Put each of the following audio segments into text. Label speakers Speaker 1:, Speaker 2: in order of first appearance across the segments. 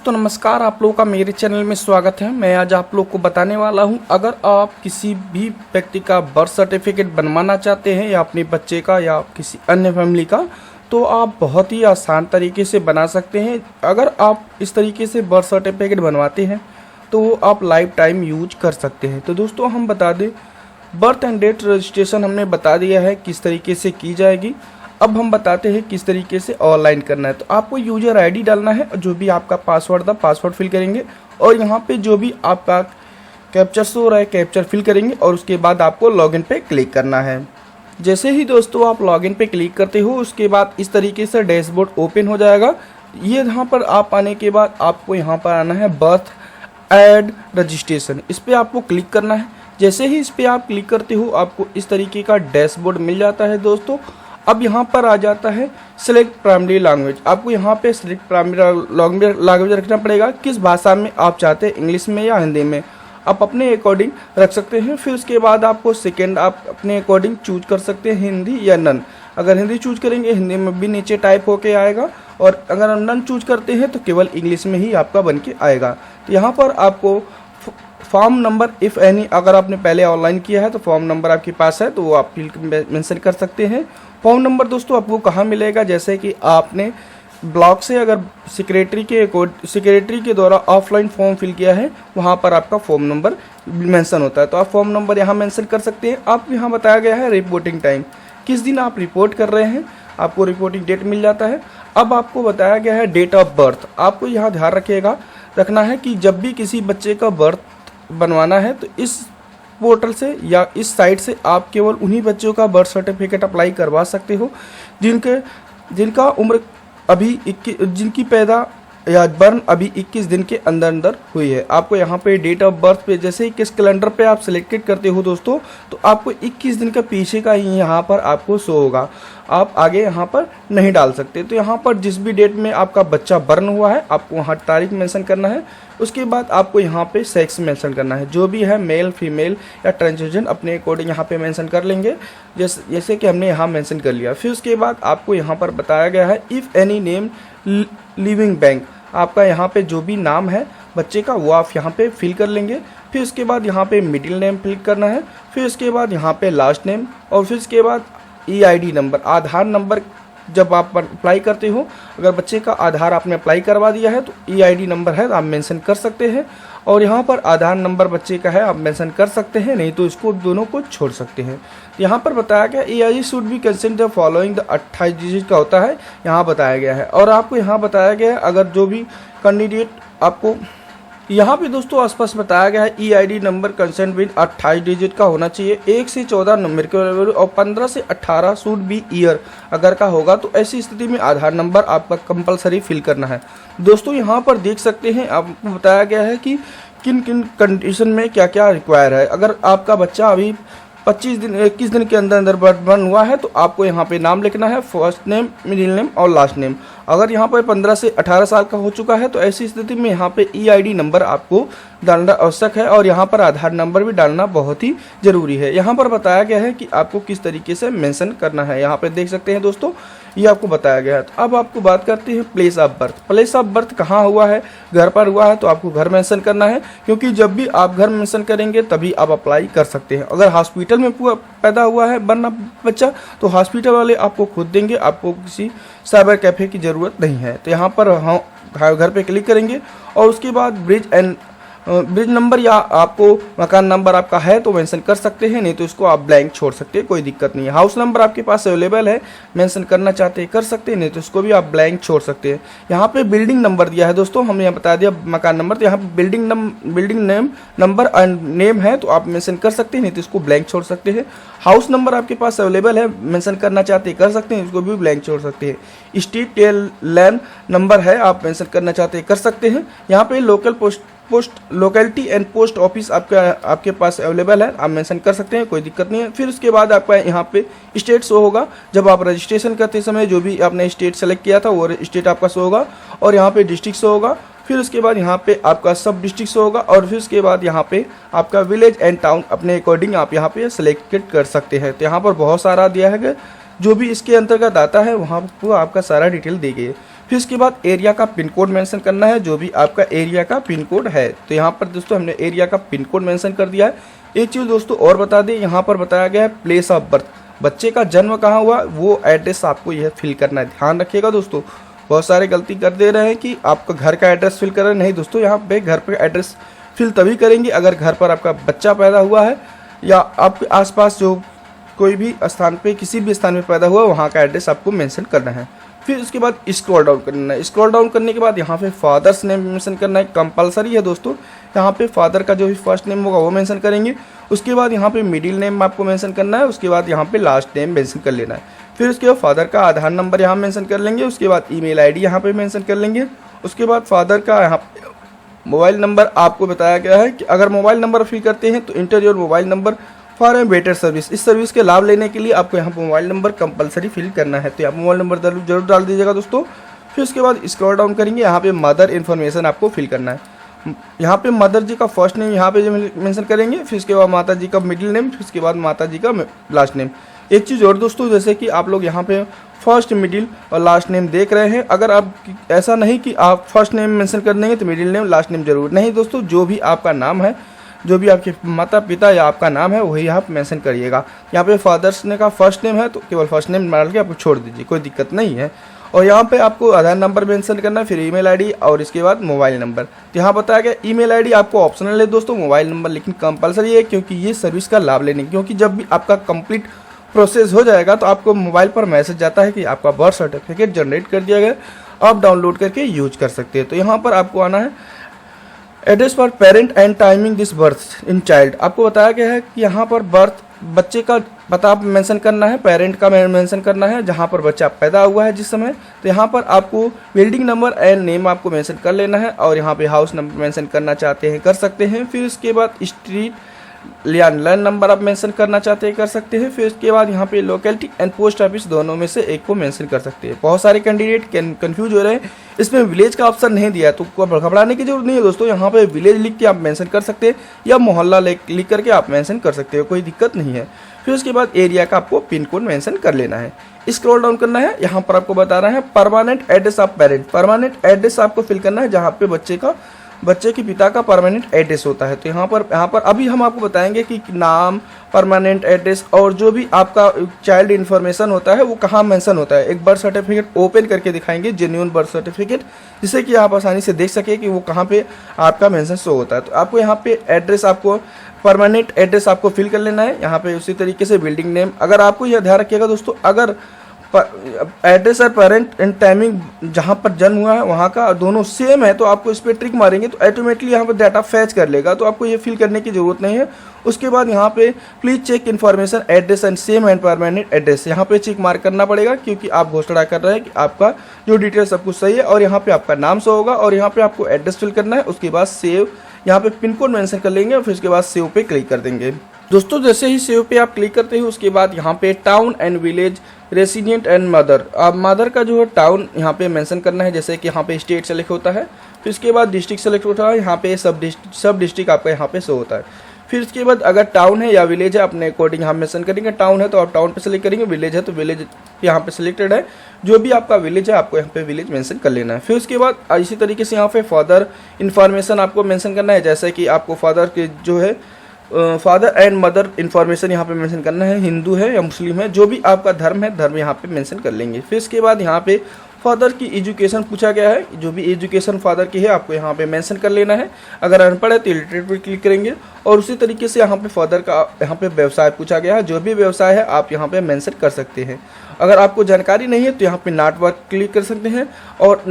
Speaker 1: दोस्तों नमस्कार, आप लोगों का मेरे चैनल में स्वागत है। मैं आज आप लोग को बताने वाला हूं, अगर आप किसी भी व्यक्ति का बर्थ सर्टिफिकेट बनवाना चाहते हैं या अपने बच्चे का या किसी अन्य फैमिली का, तो आप बहुत ही आसान तरीके से बना सकते हैं। अगर आप इस तरीके से बर्थ सर्टिफिकेट बनवाते हैं तो आप लाइफ टाइम यूज कर सकते हैं। तो दोस्तों हम बता दें, बर्थ एंड डेट रजिस्ट्रेशन हमने बता दिया है किस तरीके से की जाएगी। अब हम बताते हैं किस तरीके से ऑनलाइन करना है। तो आपको यूजर आईडी डालना है, जो भी आपका पासवर्ड था पासवर्ड फिल करेंगे और यहाँ पे जो भी आपका कैप्चर शो रहा है कैप्चर फिल करेंगे और उसके बाद आपको लॉगिन पे क्लिक करना है। जैसे ही दोस्तों आप लॉगिन पे क्लिक करते हो उसके बाद इस तरीके से डैशबोर्ड ओपन हो जाएगा। ये यहाँ पर आप आने के बाद आपको यहाँ पर आना है बर्थ एड रजिस्ट्रेशन, इस पर आपको क्लिक करना है। जैसे ही इस पर आप क्लिक करते हो आपको इस तरीके का डैशबोर्ड मिल जाता है दोस्तों। अब यहाँ पर आ जाता है सिलेक्ट प्राइमरी लैंग्वेज। आपको यहाँ पे सिलेक्ट प्राइमरी लैंग्वेज रखना पड़ेगा, किस भाषा में आप चाहते हैं, इंग्लिश में या हिंदी में, आप अपने अकॉर्डिंग रख सकते हैं। फिर उसके बाद आपको सेकेंड आप अपने अकॉर्डिंग चूज कर सकते हैं, हिंदी या नन। अगर हिंदी चूज करेंगे हिंदी में भी नीचे टाइप होके आएगा, और अगर नन चूज करते हैं तो केवल इंग्लिश में ही आपका बन के आएगा। तो यहाँ पर आपको फॉर्म नंबर इफ़ एनी, अगर आपने पहले ऑनलाइन किया है तो फॉर्म नंबर आपके पास है तो वो आप मेंशन कर सकते हैं। फॉर्म नंबर दोस्तों आपको कहाँ मिलेगा, जैसे कि आपने ब्लॉक से अगर सेक्रेटरी के द्वारा ऑफलाइन फॉर्म फिल किया है वहाँ पर आपका फॉर्म नंबर मेंशन होता है, तो आप फॉर्म नंबर यहाँ मेंशन कर सकते हैं। आप यहाँ बताया गया है रिपोर्टिंग टाइम, किस दिन आप रिपोर्ट कर रहे हैं, आपको रिपोर्टिंग डेट मिल जाता है। अब आपको बताया गया है डेट ऑफ बर्थ। आपको यहाँ ध्यान रखना है कि जब भी किसी बच्चे का बर्थ बनवाना है तो इस पोर्टल से या इस साइट से आप केवल उन्हीं बच्चों का बर्थ सर्टिफिकेट अप्लाई करवा सकते हो जिनका उम्र अभी 21, जिनकी पैदा या बर्न अभी 21 दिन के अंदर अंदर हुई है। आपको यहाँ पे डेट ऑफ बर्थ पे जैसे ही किस कैलेंडर पे आप सिलेक्टेड करते हो दोस्तों, तो आपको 21 दिन का पीछे का ही यहाँ पर आपको शो होगा, आप आगे यहाँ पर नहीं डाल सकते। तो यहाँ पर जिस भी डेट में आपका बच्चा बर्न हुआ है आपको वहाँ तारीख मेंशन करना है। उसके बाद आपको यहाँ पे सेक्स मेंशन करना है, जो भी है मेल फीमेल या ट्रांसजेंडर अपने अकॉर्डिंग यहाँ पे मेंशन कर लेंगे, जैसे कि हमने यहाँ मेंशन कर लिया। फिर उसके बाद आपको यहाँ पर बताया गया है if any name living bank, आपका यहाँ पे जो भी नाम है बच्चे का वो आप यहाँ पे फिल कर लेंगे। फिर उसके बाद यहाँ पे मिडिल नेम फिल करना है, फिर उसके बाद यहाँ पे लास्ट नेम, और फिर उसके बाद EID नंबर, आधार नंबर। जब आप अप्लाई करते हो अगर बच्चे का आधार आपने अप्लाई करवा दिया है तो EID नंबर है आप मेंशन कर सकते हैं, और यहाँ पर आधार नंबर बच्चे का है आप मेंशन कर सकते हैं, नहीं तो इसको दोनों को छोड़ सकते हैं। यहाँ पर बताया गया EID should be consent the following the 28 digit का होता है, यहाँ बताया गया है। और आपको यहाँ बताया गया है अगर जो भी कैंडिडेट आपको यहाँ पे दोस्तों स्पष्ट बताया गया है EID number consent with 28 digit का होना चाहिए, 1 से 14 नंबर के और 15 से 18 शुड बी ईयर अगर का होगा, तो ऐसी स्थिति में आधार नंबर आपका कंपलसरी फिल करना है। दोस्तों यहाँ पर देख सकते हैं आपको बताया गया है कि किन किन कंडीशन में क्या क्या रिक्वायर है। अगर आपका बच्चा अभी 21 दिन के अंदर अंदर बर्न हुआ है तो आपको यहाँ पे नाम लिखना है, फर्स्ट नेम मिडिल नेम और लास्ट नेम। अगर यहाँ पर 15 से 18 साल का हो चुका है तो ऐसी स्थिति में यहाँ पे EID नंबर आपको डालना आवश्यक है, और यहाँ पर आधार नंबर भी डालना बहुत ही ज़रूरी है। यहाँ पर बताया गया है कि आपको किस तरीके से मेंशन करना है, यहाँ पे देख सकते हैं दोस्तों ये आपको बताया गया है। तो अब आपको बात करते हैं place of birth. Place of birth कहाँ हुआ है, घर पर हुआ है तो आपको घर मेंशन करना है, क्योंकि जब भी आप घर मेंशन करेंगे तभी आप अप्लाई कर सकते हैं। अगर हॉस्पिटल में पैदा हुआ है बर्न बच्चा तो हॉस्पिटल वाले आपको खुद देंगे, आपको किसी साइबर कैफे की ज़रूरत नहीं है। तो यहाँ पर हम घर पे क्लिक करेंगे और उसके बाद ब्रिज नंबर या आपको मकान नंबर आपका है तो मेंशन कर सकते हैं, नहीं तो इसको आप ब्लैंक छोड़ सकते हैं, कोई दिक्कत नहीं है। हाउस नंबर आपके पास अवेलेबल है, मेंशन करना चाहते हैं कर सकते हैं, नहीं तो इसको भी आप ब्लैंक छोड़ सकते हैं। यहाँ पे बिल्डिंग नंबर दिया है दोस्तों, हमने यहाँ बता दिया मकान नंबर, तो यहाँ पे building name number and name है तो आप मेंशन कर सकते हैं, नहीं तो इसको ब्लैंक छोड़ सकते हैं। हाउस नंबर आपके पास अवेलेबल है, मेंशन करना चाहते हैं कर सकते हैं, इसको भी ब्लैंक छोड़ सकते हैं। स्ट्रीट लैंड नंबर है आप मेंशन करना चाहते हैं कर सकते हैं। यहाँ पे लोकेलिटी एंड पोस्ट ऑफिस आपके पास अवेलेबल है, आप मेंशन कर सकते हैं, कोई दिक्कत नहीं है। फिर उसके बाद आपका यहाँ पे स्टेट शो होगा, जब आप रजिस्ट्रेशन करते समय जो भी आपने स्टेट सेलेक्ट किया था वो स्टेट आपका शो होगा, और यहाँ पे डिस्ट्रिक्ट शो होगा। फिर उसके बाद यहाँ पे आपका सब डिस्ट्रिक्ट शो होगा, और फिर उसके बाद यहाँ पे आपका विलेज एंड टाउन अपने अकॉर्डिंग आप यहाँ पे सेलेक्टेड कर सकते हैं। तो यहाँ पर बहुत सारा दिया है, जो भी इसके अंतर्गत आता है वहाँ पर आपका सारा डिटेल दी गई है। फिर इसके बाद एरिया का पिन कोड मेंशन करना है, जो भी आपका एरिया का पिन कोड है। तो यहाँ पर दोस्तों हमने एरिया का पिन कोड मेंशन कर दिया है। एक चीज़ दोस्तों और बता दें, यहाँ पर बताया गया है प्लेस ऑफ बर्थ, बच्चे का जन्म कहाँ हुआ वो एड्रेस आपको यह फिल करना है। ध्यान रखिएगा दोस्तों, बहुत सारे गलती कर दे रहे हैं कि आपका घर का एड्रेस फिल कर रहे हैं। नहीं दोस्तों, यहाँ पे घर पर एड्रेस फिल तभी करेंगे अगर घर पर आपका बच्चा पैदा हुआ है या आपके आसपास जो कोई भी स्थान पे किसी भी स्थान में पैदा हुआ वहाँ का एड्रेस आपको मेंशन करना है। फिर उसके बाद स्क्रॉल डाउन करना है। स्क्रॉल डाउन करने के बाद यहाँ पे फादर्स नेम मेंशन करना है, कंपलसरी है दोस्तों। यहाँ पे फादर का जो भी फर्स्ट नेम होगा वो मेंशन करेंगे। उसके बाद यहाँ पे मिडिल नेम आपको मेंशन करना है। उसके बाद यहाँ पे लास्ट नेम मेंशन कर लेना है। फिर उसके बाद फादर का आधार नंबर यहाँ मेंशन कर लेंगे। उसके बाद ईमेल आईडी यहाँ पे मेंशन कर लेंगे। उसके बाद फादर का यहाँ मोबाइल नंबर आपको बताया गया है कि अगर मोबाइल नंबर फिल करते हैं तो inter your mobile number for a better service. इस सर्विस के लाभ लेने के लिए आपको यहाँ पर मोबाइल नंबर कंपलसरी फिल करना है, तो यहाँ मोबाइल नंबर जरूर डाल दीजिएगा दोस्तों। फिर उसके बाद स्क्रॉल डाउन करेंगे, यहाँ पे मदर इन्फॉर्मेशन आपको फिल करना है। यहाँ पे मदर जी का फर्स्ट नेम यहाँ पे मेंशन करेंगे। फिर उसके बाद माता जी का मिडिल नेम, फिर उसके बाद माता जी का लास्ट नेम। एक चीज़ और दोस्तों, जैसे कि आप लोग यहाँ पे फर्स्ट मिडिल और लास्ट नेम देख रहे हैं, अगर आप ऐसा नहीं कि आप फर्स्ट नेम मेंशन कर देंगे तो मिडिल नेम लास्ट नेम जरूर नहीं दोस्तों, जो भी आपका नाम है, जो भी आपके माता पिता या आपका नाम है वही आप मेंशन करिएगा। यहाँ पे फादर्स ने का फर्स्ट नेम है तो केवल फर्स्ट नेम डाल के आपको छोड़ दीजिए, कोई दिक्कत नहीं है। और यहाँ पे आपको आधार नंबर मेंशन करना है, फिर ईमेल आईडी और इसके बाद मोबाइल नंबर। तो यहाँ बताया गया ईमेल आईडी आपको ऑप्शनल है दोस्तों, मोबाइल नंबर लेकिन कंपलसरी है, क्योंकि ये सर्विस का लाभ लेने, क्योंकि जब भी आपका कंप्लीट प्रोसेस हो जाएगा तो आपको मोबाइल पर मैसेज जाता है कि आपका बर्थ सर्टिफिकेट जनरेट कर दिया गया, आप डाउनलोड करके यूज कर सकते हैं। तो यहाँ पर आपको आना है address for parent and timing this birth in child. आपको बताया गया है कि यहाँ पर बर्थ बच्चे का पता मेंशन करना है, पेरेंट का मेंशन करना है जहाँ पर बच्चा पैदा हुआ है जिस समय। तो यहाँ पर आपको बिल्डिंग नंबर एंड नेम आपको मेंशन कर लेना है, और यहाँ पे हाउस नंबर मेंशन करना चाहते हैं कर सकते हैं। फिर उसके बाद स्ट्रीट लैंड नंबर आप मेंशन करना चाहते हैं कर सकते हैं। फिर उसके बाद यहाँ पे लोकेलिटी एंड पोस्ट ऑफिस दोनों में से एक को मेंशन कर सकते हैं। बहुत सारे कैंडिडेट कंफ्यूज हो रहे हैं, इसमें विलेज का ऑप्शन नहीं दिया, तो घबराने की जरूरत नहीं है दोस्तों। यहाँ पे विलेज लिख के आप मेंशन कर सकते हैं या मोहल्ला लिख करके आप मेंशन कर सकते हो, कोई दिक्कत नहीं है। फिर उसके बाद एरिया का आपको पिन कोड मेंशन कर लेना है। स्क्रॉल डाउन करना है, यहाँ पर आपको बता रहा है permanent address of parent. Permanent address आपको फिल करना है जहाँ पे बच्चे के पिता का परमानेंट एड्रेस होता है। तो यहाँ पर अभी हम आपको बताएंगे कि नाम, परमानेंट एड्रेस और जो भी आपका चाइल्ड इन्फॉर्मेशन होता है वो कहाँ मेंशन होता है। एक बर्थ सर्टिफिकेट ओपन करके दिखाएंगे, जेन्युइन बर्थ सर्टिफिकेट, जिससे कि आप आसानी से देख सके कि वो कहाँ पे आपका मेंशन शो होता है। तो आपको यहाँ पे एड्रेस, आपको परमानेंट एड्रेस आपको फिल कर लेना है। यहाँ पे उसी तरीके से बिल्डिंग नेम, अगर आपको यह ध्यान रखिएगा दोस्तों, अगर एड्रेस और पेरेंट एंड टाइमिंग जहाँ पर जन्म हुआ है वहाँ का दोनों सेम है तो आपको इस पर ट्रिक मारेंगे तो ऑटोमेटिकली यहाँ पर डाटा फैच कर लेगा, तो आपको ये फिल करने की ज़रूरत नहीं है। उसके बाद यहाँ पे please check information address and same and permanent address, यहाँ पे चेक मार्क करना पड़ेगा, क्योंकि आप घोषणा कर रहे हैं कि आपका जो डिटेल सब कुछ सही है। और यहाँ पे आपका नाम शो होगा और यहाँ पे आपको एड्रेस फिल करना है। उसके बाद सेव, यहाँ पे पिन कोड मेंशन कर लेंगे और फिर उसके बाद सेव पे क्लिक कर देंगे। दोस्तों जैसे ही सेव पे आप क्लिक करते हो उसके बाद यहाँ पे town and village, resident and mother, अब मदर का जो है टाउन यहाँ पे मेंशन करना है, जैसे कि यहाँ पे स्टेट सेलेक्ट होता है। फिर उसके बाद डिस्ट्रिक्ट सेलेक्ट होता है, यहाँ पे सब डिस्ट्रिक्ट आपका यहाँ पे शो होता है। फिर उसके बाद अगर टाउन है या विलेज है अपने अकॉर्डिंग हम मेंशन करेंगे। टाउन है तो आप टाउन पे सेलेक्ट करेंगे, विलेज है तो विलेज यहाँ पे सिलेक्टेड है, जो भी आपका विलेज है आपको यहाँ पे विलेज मेंशन कर लेना है। फिर उसके बाद इसी तरीके से यहाँ पे फादर इन्फॉर्मेशन आपको मेंशन करना है, जैसे कि आपको फादर के जो है फादर एंड मदर इन्फॉर्मेशन यहाँ पे मेंशन करना है, हिंदू है या मुस्लिम है, जो भी आपका धर्म है धर्म यहाँ पे मेंशन कर लेंगे। फिर इसके बाद यहाँ पे फादर की एजुकेशन पूछा गया है, जो भी एजुकेशन फादर की है आपको यहाँ पे मेंशन कर लेना है। अगर अनपढ़ है तो इलिटरेट पे क्लिक करेंगे। और उसी तरीके से यहाँ पे फादर का यहाँ पे व्यवसाय पूछा गया है, जो भी व्यवसाय है आप यहाँ पे मेंशन कर सकते हैं। अगर आपको जानकारी नहीं है तो यहाँ पे नॉट वर्क क्लिक कर सकते हैं, और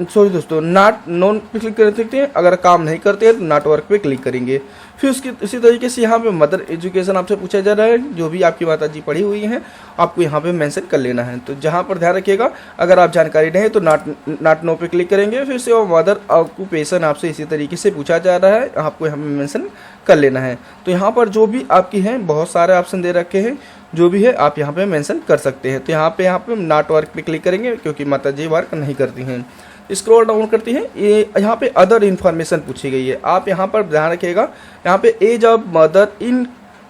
Speaker 1: सॉरी दोस्तों नॉट नोन पे क्लिक कर सकते हैं। अगर काम नहीं करते हैं तो नॉट वर्क पे क्लिक करेंगे। फिर उसकी इसी तरीके से यहाँ पे मदर एजुकेशन आपसे पूछा जा रहा है, जो भी आपकी माता जी पढ़ी हुई हैं आपको यहाँ पे मेंशन कर लेना है। तो जहाँ पर ध्यान रखिएगा, अगर आप जानकारी नहीं है तो नॉट नो पे क्लिक करेंगे। फिर से मदर ऑक्यूपेशन आपसे इसी तरीके से पूछा जा रहा है, आपको यहाँ पे मेंशन कर लेना है। तो यहाँ पर जो भी आपकी हैं बहुत सारे ऑप्शन दे रखे हैं, जो भी है आप यहाँ पे मेंशन कर सकते हैं। तो यहाँ पे नॉट वर्क पे क्लिक करेंगे, क्योंकि माता जी वर्क नहीं करती हैं। स्क्रॉल डाउन करती हैं, ये यहाँ पे अदर इन्फॉर्मेशन पूछी गई है, आप यहाँ पर ध्यान रखिएगा। यहाँ पे age of mother in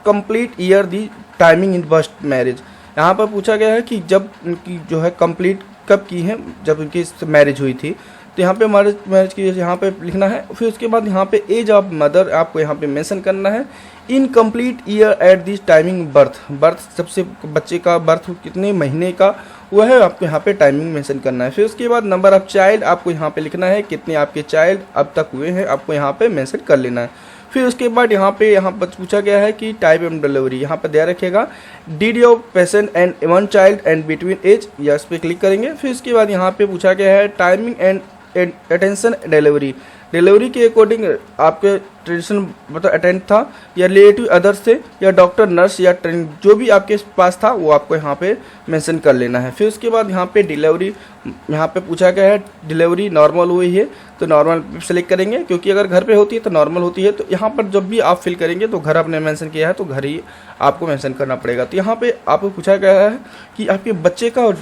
Speaker 1: complete year the timing in birth marriage, यहाँ पर पूछा गया है कि जब उनकी जो है कंप्लीट कब की हैं, जब उनकी मैरिज हुई थी। तो यहाँ पे मैरिज की यहाँ पे लिखना है। फिर उसके बाद यहाँ पे एज ऑफ मदर आपको यहाँ पे मेंशन करना है। Incomplete year at this timing birth सबसे बच्चे का बर्थ कितने महीने का वो है आपको यहाँ पे टाइमिंग मेंशन करना है। फिर उसके बाद नंबर ऑफ चाइल्ड आपको यहाँ पे लिखना है, कितने आपके चाइल्ड अब तक हुए हैं आपको यहाँ पे मेंशन कर लेना है। फिर उसके बाद यहाँ पर पूछा गया है कि टाइप एंड डिलीवरी, यहाँ पर दिया रखेगा did your patient and one child and between age, yes पे क्लिक करेंगे। फिर उसके बाद यहाँ पे पूछा गया है टाइमिंग एंड अटेंशन डिलीवरी के अकॉर्डिंग आपके ट्रेडिशन मतलब अटेंड था या रिलेटिव अदर्स थे या डॉक्टर नर्स या ट्रेनिंग जो भी आपके पास था वो आपको यहाँ पे मेंशन कर लेना है। फिर उसके बाद यहाँ पे डिलीवरी यहाँ पे पूछा गया है डिलीवरी नॉर्मल हुई है तो नॉर्मल सेलेक्ट करेंगे, क्योंकि अगर घर पे होती है तो नॉर्मल होती है। तो यहाँ पर जब भी आप फिल करेंगे तो घर आपने मेंशन किया है तो घर ही आपको मेंशन करना पड़ेगा। तो यहाँ पे आपको पूछा गया है कि आपके बच्चे का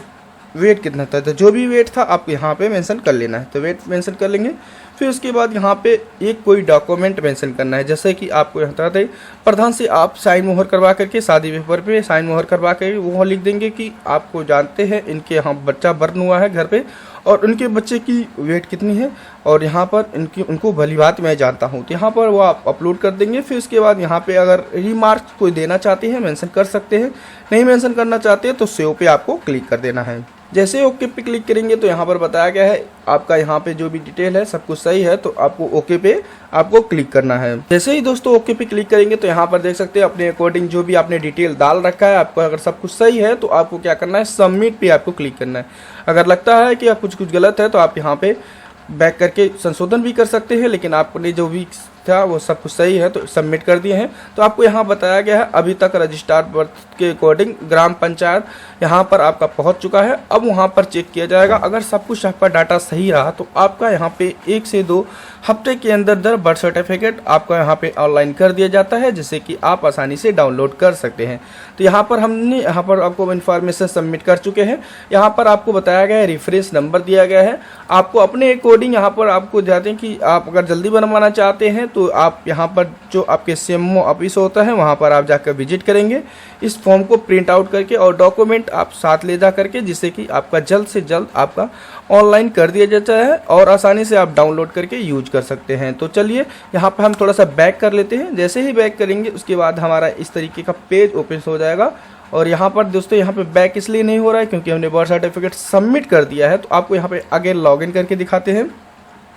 Speaker 1: वेट कितना था, तो जो भी वेट था आप यहाँ पे मेंशन कर लेना है, तो वेट मेंशन कर लेंगे। फिर उसके बाद यहाँ पे एक कोई डॉक्यूमेंट मेंशन करना है, जैसे कि आपको यहाँ बताते प्रधान से आप साइन मोहर करवा करके शादी पेपर पे साइन मोहर करवा के वो लिख देंगे कि आपको जानते हैं इनके यहाँ बच्चा बर्न हुआ है घर पे और उनके बच्चे की वेट कितनी है और यहाँ पर उनको भली बात मैं जानता हूँ, तो यहाँ पर वो आप अपलोड कर देंगे। फिर उसके बाद यहाँ पे अगर रिमार्क कोई देना चाहते हैं मेंशन कर सकते हैं, नहीं मेंशन करना चाहते हैं तो सेव पे आपको क्लिक कर देना है। जैसे ओके पे क्लिक करेंगे तो यहाँ पर बताया गया है आपका यहाँ पे जो भी डिटेल है सब कुछ सही है, तो आपको ओके पे आपको क्लिक करना है। जैसे ही दोस्तों ओके पे क्लिक करेंगे तो यहाँ पर देख सकते हैं अपने अकॉर्डिंग जो भी आपने डिटेल डाल रखा है आपको अगर सब कुछ सही है तो आपको क्या करना है सबमिट पे आपको क्लिक करना है। अगर लगता है कि आप कुछ गलत है तो आप यहाँ पे बैक करके संशोधन भी कर सकते हैं, लेकिन आपने जो भी था वो सब कुछ सही है तो सबमिट कर दिए हैं। तो आपको यहाँ बताया गया है अभी तक रजिस्टर्ड बर्थ के अकॉर्डिंग ग्राम पंचायत यहाँ पर आपका पहुँच चुका है। अब वहाँ पर चेक किया जाएगा, अगर सब कुछ आपका डाटा सही रहा तो आपका यहाँ पे 1 से 2 हफ्ते के अंदर बर्थ सर्टिफिकेट आपका यहाँ पे ऑनलाइन कर दिया जाता है, जिससे कि आप आसानी से डाउनलोड कर सकते हैं। तो यहाँ पर हमने यहाँ पर आपको इन्फॉर्मेशन सबमिट कर चुके हैं। यहाँ पर आपको बताया गया है रेफरेंस नंबर दिया गया है, आपको अपने अकॉर्डिंग यहाँ पर आपको जाते हैं कि आप अगर जल्दी बनवाना चाहते हैं तो आप यहाँ पर जो आपके सीएमओ ऑफिस होता है वहाँ पर आप जाकर विजिट करेंगे, इस फॉर्म को प्रिंट आउट करके और डॉक्यूमेंट आप साथ ले जा करके, जिससे कि आपका जल्द से जल्द आपका ऑनलाइन कर दिया जाता है और आसानी से आप डाउनलोड करके यूज कर सकते हैं। तो चलिए यहाँ पर हम थोड़ा सा बैक कर लेते हैं। जैसे ही बैक करेंगे उसके बाद हमारा इस तरीके का पेज ओपन हो जाएगा। और यहाँ पर दोस्तों यहाँ पे बैक इसलिए नहीं हो रहा है क्योंकि हमने बर्थ सर्टिफिकेट सबमिट कर दिया है। तो आपको यहाँ पे आगे लॉगिन करके दिखाते हैं।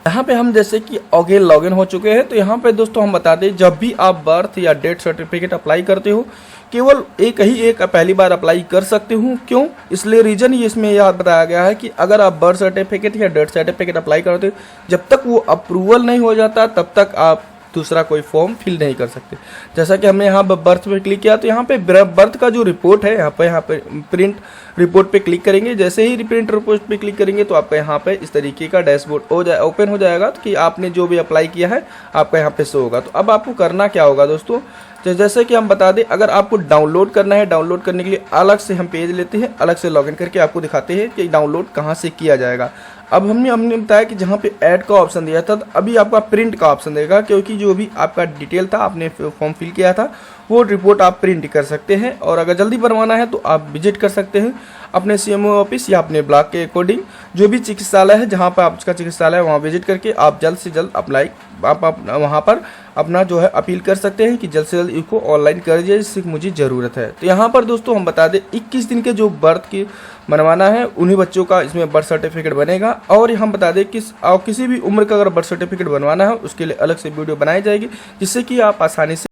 Speaker 1: यहाँ पे हम जैसे कि आगे लॉगिन हो चुके हैं। तो यहाँ पे दोस्तों हम बता दें जब भी आप बर्थ या डेथ सर्टिफिकेट अप्लाई करते हो केवल एक पहली बार अप्लाई कर सकते हो। क्यों? इसलिए रीजन ये इसमें यह बताया गया है कि अगर आप बर्थ सर्टिफिकेट या डेथ सर्टिफिकेट अप्लाई करते हो जब तक वो अप्रूवल नहीं हो जाता तब तक आप दूसरा कोई फॉर्म फिल नहीं कर सकते। जैसा कि हमने यहाँ बर्थ पे क्लिक किया तो यहाँ पे बर्थ का जो रिपोर्ट है यहाँ पे प्रिंट रिपोर्ट पे क्लिक करेंगे। जैसे ही प्रिंट रिपोर्ट पे क्लिक करेंगे तो आपका यहाँ पे इस तरीके का डैशबोर्ड ओपन हो जाएगा तो कि आपने जो भी अप्लाई किया है आपका यहाँ पे शो होगा। तो अब आपको करना क्या होगा दोस्तों, तो जैसे कि हम बता दें अगर आपको डाउनलोड करना है, डाउनलोड करने के लिए अलग से हम पेज लेते हैं, अलग से लॉगिन करके आपको दिखाते हैं कि डाउनलोड कहाँ से किया जाएगा। अब हमने बताया कि जहाँ पे ऐड का ऑप्शन दिया था तो अभी आपका प्रिंट का ऑप्शन देगा, क्योंकि जो भी आपका डिटेल था आपने फॉर्म फिल किया था वो रिपोर्ट आप प्रिंट कर सकते हैं। और अगर जल्दी बनवाना है तो आप विजिट कर सकते हैं अपने सीएमओ ऑफिस या अपने ब्लॉक के अकॉर्डिंग जो भी चिकित्सालय है जहाँ पर आपका चिकित्सालय है वहाँ विजिट करके आप जल्द से जल्द अप्लाई आप वहाँ पर अपना जो है अपील कर सकते हैं कि जल्द से जल्द इसको ऑनलाइन कर दिया जिससे मुझे ज़रूरत है। तो यहाँ पर दोस्तों हम बता दें 21 दिन के जो बर्थ की बनवाना है उन्हीं बच्चों का इसमें बर्थ सर्टिफिकेट बनेगा। और हम बता दें किसी भी उम्र का अगर बर्थ सर्टिफिकेट बनवाना है उसके लिए अलग से वीडियो बनाई जाएगी जिससे कि आप आसानी से